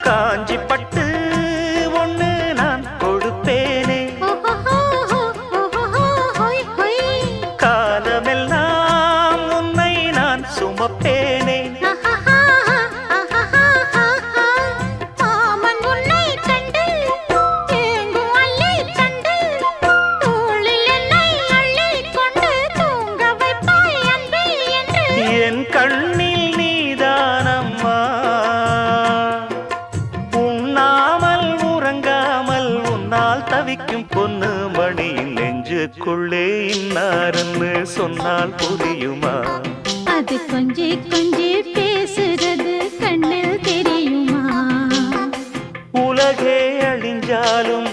காஞ்சி பட்டு ஒண்ணு நான் கொடுப்பேனே, காலமெல்லாம் உன்னை நான் சுமப்பேனே. என் கண்ணில் நீதானம்மா, உண்ணாமல் உறங்காமல் உன்னால் தவிக்கும் பொண்ணு மணியின் நெஞ்சுக்குள்ளே இன்னாருன்னு சொன்னால் புரியுமா? அது கொஞ்சி கொஞ்சி பேசுறது கண்ணில் தெரியுமா? உலகே அழிஞ்சாலும்